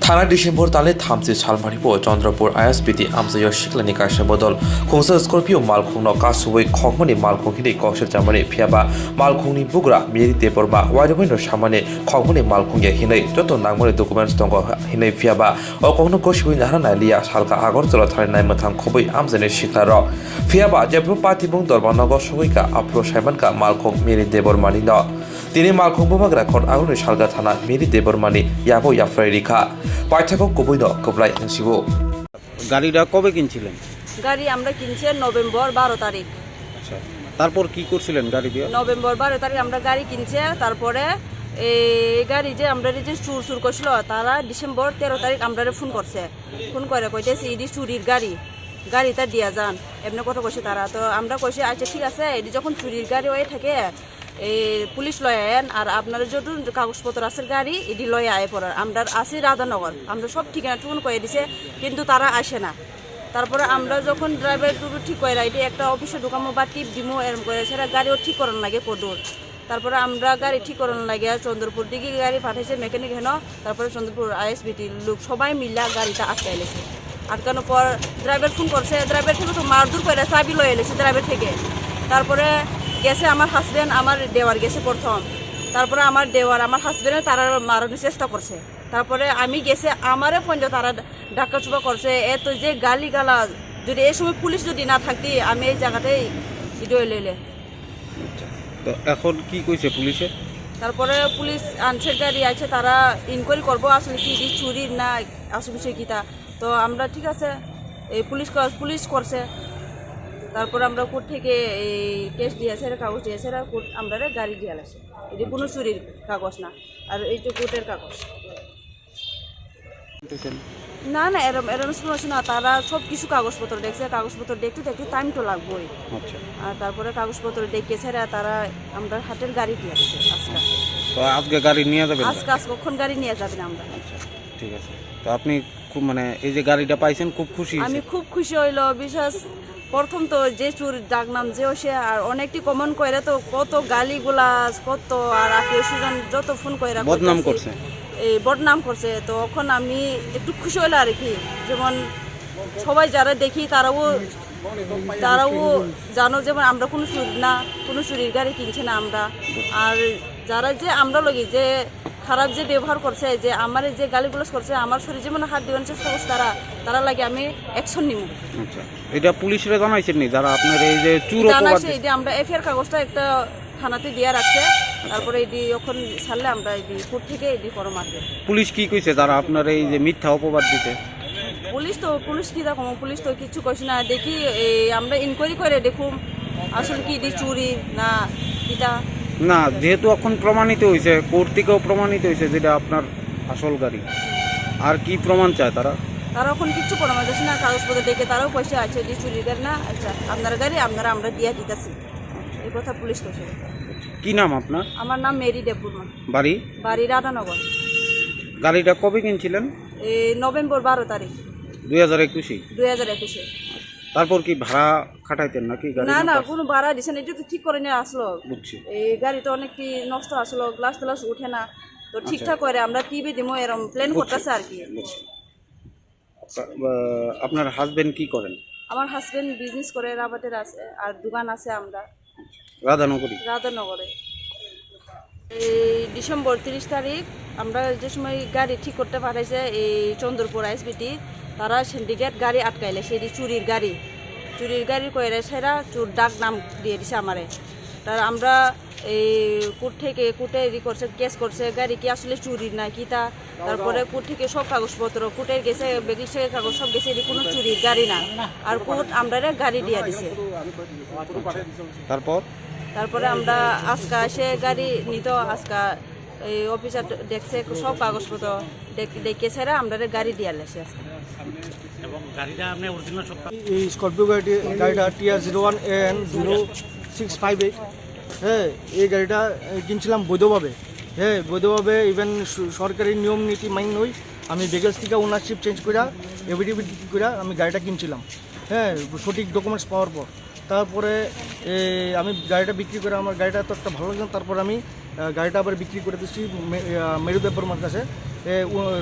थाना डिसेम्बर ताले थामसि सालमारिपो चन्द्रपुर आइएसबिटी आमजायो सिक्लानि कासे बदल खुंसा स्कर्पियो मालखुंनो कासुबै खगमनि मालखुंखिनि कौशल जामानि फियाबा मालखुंनि बुग्रा मेरि देबरमा वाइरबैनो सामानि खगमनि मालखुंगे हिनै जतो नांगमनि डकुमेन्ट्स दंग हिनै फियाबा अकौनो गसिबै नारानाय लिया सालका आगरतला थानाय मोथां खबै आमजानि सिक्लारो फियाबा जेब्रु पातिबुं दरबानगर सवैका आप्रो साइमानका मालखुं मेरि देबरमानि न তিনি মালখুংবো বাগ্রা খট আগুনি সালগা থানা মেরি দেবরমানি ইয়াবো ইয়াফ্রাই রিখা পাইথাকো কবৈন কবলাই হিংসিবো গাড়িটা কবে কিনছিলেন? গাড়ি আমরা কিনছি নভেম্বর 12 তারিখ। আচ্ছা, তারপর কি করছিলেন গাড়ি দিয়ে? নভেম্বর 12 তারিখ আমরা গাড়ি কিনছি। তারপরে এই গাড়ি যে আমরা যে চুর করছিল তারা ডিসেম্বর 13 তারিখ আমরা ফোন করছে। ফোন করে কইতেছে ইডি চুরির গাড়িটা দিয়া যান এমনি কথা কইছে তারা। তো আমরা কইছি আচ্ছা ঠিক আছে, এটি যখন চুরির গাড়ি হয়ে থাকে পুলিশ লয় আয়েন আর আপনার যত কাগজপত্র আছে গাড়ি এটি লয় আয় পড়ার আমরা আসি রাধানগর। আমরা সব ঠিকানা টুন করে দিছে কিন্তু তারা আসে না। তারপরে আমরা যখন ড্রাইভার টুরু ঠিক করে এটি একটা অফিসে ঢুকামো বা টিপ দিমো এরম করে সেটা গাড়িও ঠিক করানো লাগে কদুর। তারপরে আমরা গাড়ি ঠিক করানো লাগে চন্দ্রপুর দিকে গাড়ি পাঠাইছে মেকানিক হেন। তারপরে চন্দ্রপুর আইএসবিটির লোক সবাই মিলা গাড়িটা আটকাই এলেছে। আটকানোর পর ড্রাইভার ফোন করছে, ড্রাইভার থেকে তো মারধর করে চাবি লয়ে এলেছে ড্রাইভার থেকে। তারপরে গেছে আমার হাজব্যান্ড, আমার দেওয়ার গেছে প্রথম। তারপরে আমার দেওয়ার আমার হাজব্যান্ডে তারা মারানোর চেষ্টা করছে। তারপরে আমি গেছে আমারে ফোন তারা ধাক্কা চুপা করছে। এত যে গালি গালা যদি এই সময় পুলিশ যদি না থাকতি আমি এই জায়গাতেই ভিডিও লইলে। তো এখন কি কইছে পুলিশে? তারপরে পুলিশ আনছে গাড়ি আছে, তারা ইনকোয়ারি করবো আসলে কি চুরি না আসলে বিষয় কিতা। তো আমরা ঠিক আছে এই পুলিশ করছে। তারপর আমরা কোর্ট থেকে এই কেস দিয়েছে কাগজ দিয়েছে কোর্ট আমরা গাড়ি দিয়ে আসে। এটি কোনো চুরির কাগজ না, আর এইটা কোর্টের কাগজ না। না এরম শুনেছি না, তারা সব কিছু কাগজপত্র দেখছে। কাগজপত্র দেখতে টাইম তো লাগবেই। আর তারপরে কাগজপত্র দেখেছে তারা আমরা হাটের গাড়ি দিয়ে আসছে। আজকে গাড়ি নিয়ে যাবেন? আজকে কখন গাড়ি নিয়ে যাবেন আমরা। ঠিক আছে। তো আপনি খুব মানে এই যে গাড়িটা পাইছেন খুব খুশি? আমি খুব খুশি হইল। বিশেষ প্রথম তো যে চুর ডাক নাম যে সে আর অনেকটি কমন করে তো কত গালিগুলাস কত আর আত্মীয় স্বজন যত ফোন করে বদনাম করছে, এই বদনাম করছে। তো তখন আমি একটু খুশি হইলো আর কি। যেমন সবাই যারা দেখি তারাও জানো যেমন আমরা কোনো চুরির গাড়ি কিনছে না আমরা। আর যারা যে আমরা লগি যে খারাপ যে ব্যবহার করছে যে আমার যে গালিগুলো করছে আমার শরীর যেমন হাত দিবেন চেষ্টা করছে তারা লাগে আমি অ্যাকশন নিব। আচ্ছা, এটা পুলিশরে জানাইছেন নি যারা আপনার এই যে চুর জানাইছে? এই যে আমরা এফআইআর কাগজটা একটা থানাতে দিয়ে রাখছে। তারপরে এটি যখন ছাড়লে আমরা এটি কোর্ট থেকে এটি করো মারবে। পুলিশ কি কইছে যারা আপনার এই যে মিথ্যা অপবাদ দিতে? পুলিশ কি রকম পুলিশ তো কিছু কইছে না। দেখি আমরা ইনকোয়ারি করে দেখুন আসলে কি এটি চুরি না এটা না। যেহেতু এখন প্রমাণিত হয়েছে, কোর্ট থেকেও প্রমাণিত হয়েছে যেটা আপনার আসল গাড়ি, আর কি প্রমাণ চায় তারা? এখন কিছু প্রমাণ যাচ্ছে না। কাগজপত্র দেখে তারাও পয়সা আছে এটি চুরি গাড়ি না। আচ্ছা আপনার গাড়ি আমরা দিয়ে দিতেছি এই কথা পুলিশ কইছে। কি নাম আপনার? আমার নাম মেরি দেববর্মা। বাড়ি রাধানগর। গাড়িটা কবে কিনছিলেন? নভেম্বর 12 তারিখ 2021। তারপর কি ভাড়া খাটাইতেন নাকি? না কোনো ভাড়া দিছে না, এটা তো ঠিক করে নিয়ে আসলো। বুঝছি। এই গাড়ি তো অনেক নষ্ট আসলো, গ্লাস উঠে না। তো ঠিকঠাক করে আমরা টিভি দিমো এরকম প্ল্যান করতেছে আর কি। আপনার হাজবেন্ড কি করেন? আমার হাজবেন্ড বিজনেস করে, রাবাতের আছে আর দোকান আছে আমরা রাধানগরে। এই ডিসেম্বর 30 তারিখ আমরা যে সময় গাড়ি ঠিক করতে পাঠাইছে এই চন্দ্রপুর আইএসবিটি তারা সিন্ডিকেট গাড়ি আটকাইলে সেটি চুরির গাড়ি কইরে সেরা চুর ডাক নাম দিয়ে দিছে আমারে। তার আমরা এই কোর্টে করছে কেস করছে গাড়ি কি আসলে চুরির না কি তা। তারপরে কোর্ট থেকে সব কাগজপত্র কোর্টের গেছে, বেগিসে কাগজ সব গেছে, এটি কোনো চুরির গাড়ি না। আর কোর্ট আমরা গাড়ি দিয়ে দিছে। তারপরে আমরা আজকে এসে গাড়ি নিত। আজকে এই অফিসার দেখছে সব কাগজপত্র দেখে সেরা আমরা গাড়ি দিয়ে আসছে। এই স্করপিও গাড়িটা TR 01AN0658। হ্যাঁ, এই গাড়িটা কিনছিলাম বৈধভাবে। হ্যাঁ, বৈধভাবে ইভেন সরকারি নিয়ম নীতি মাইন হই আমি বেগেলস থেকে ওনারশিপ চেঞ্জ করে এভিডেভিট করে আমি গাড়িটা কিনছিলাম। হ্যাঁ, সঠিক ডকুমেন্টস পাওয়ার পর তারপরে আমি গাড়িটা বিক্রি করে আমার গাড়িটা তো একটা ভালো লাগছে। তারপর আমি গাড়িটা আবার বিক্রি করে দিচ্ছি মেরু দেববর্মার কাছে।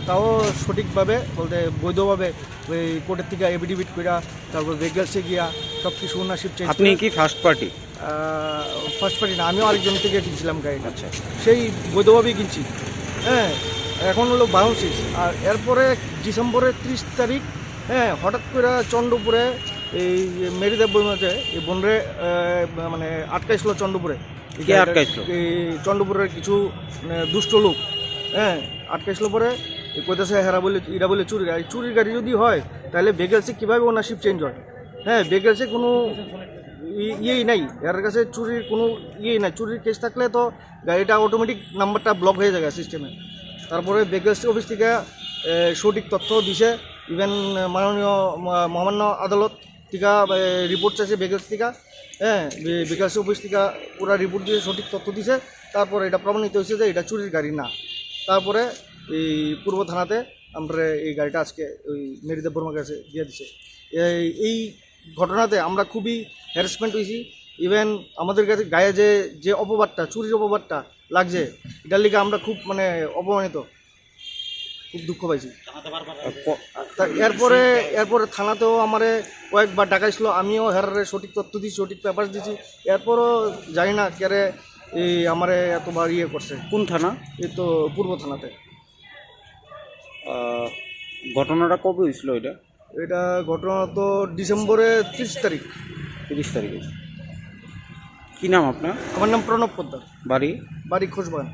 তাও সঠিকভাবে বলতে বৈধভাবে ওই কোর্টের থেকে এফিডেভিট কইরা তারপর ভেহিকলসে গিয়া সব কিছু ওনারশিপ চেঞ্জ আপনি কি ফার্স্ট পার্টি? ফার্স্ট পার্টি না, আমিও আরেকজন থেকে কিনছিলাম গাড়িটা। আচ্ছা, সেই বৈধভাবেই কিনছি। হ্যাঁ, এখন হলো 12 আর এরপরে ডিসেম্বরের 30 তারিখ হঠাৎ করে চন্দ্রপুরে এই মেরিদেব বইমাঝে এই বনরে মানে আটকাইছিল চন্দ্রপুরে। কে আটকাইছিল? এই চন্দ্রপুরের কিছু দুষ্ট লোক আটকাইছিল পরে কইতেছে হেরা বলে এরা বলে চুরির গাড়ি যদি হয় তাহলে ভেহিকলসে কীভাবে ওনারশিপ চেঞ্জ হয়? ভেহিকলসে কোনো ইয়েই নাই, এর কাছে চুরির কোনো ইয়েই নাই। চুরির কেস থাকলে তো গাড়িটা অটোমেটিক নাম্বারটা ব্লক হয়ে যায় সিস্টেমে। তারপরে ভেহিকলস অফিস থেকে সঠিক তথ্য দিছে, ইভেন মাননীয় মহামান্য আদালত থেকে রিপোর্ট চাইছে ভেহিকলস থেকে। ভেহিকলস অফিস থেকে পুরা রিপোর্ট দিয়ে সঠিক তথ্য দিছে। তারপরে এটা প্রমাণিত হয়েছে যে এটা চুরির গাড়ি না। তারপরে এই পূর্ব থানাতে আমরা এই গাড়িটা আজকে ওই মেরিদেব বর্মার কাছে দিয়ে দিছে। এই ঘটনাতে আমরা খুবই হ্যারাসমেন্ট হয়েছি। ইভেন আমাদের কাছে গায়ে যে অপবাদটা, চুরির অপবাদটা লাগছে, এটার লিগে আমরা খুব মানে অপমানিত, খুব দুঃখ পাইছি। এরপরে থানাতেও আমারে কয়েকবার ডাকাইছিল, আমিও হেরারে সঠিক তথ্য দিচ্ছি, সঠিক পেপার দিচ্ছি। এরপরও জানি না কেরে এই আমারে এতবার ইয়ে করছে। কোন থানা? এই তো পূর্ব থানাতে। ঘটনাটা কবে হয়েছিল? এটা ঘটনা তো ডিসেম্বরের 30 তারিখ। 30 তারিখে। কী নাম আপনার? আমার নাম প্রণব পোদ্দার, বাড়ি? বাড়ি খোশবাগান।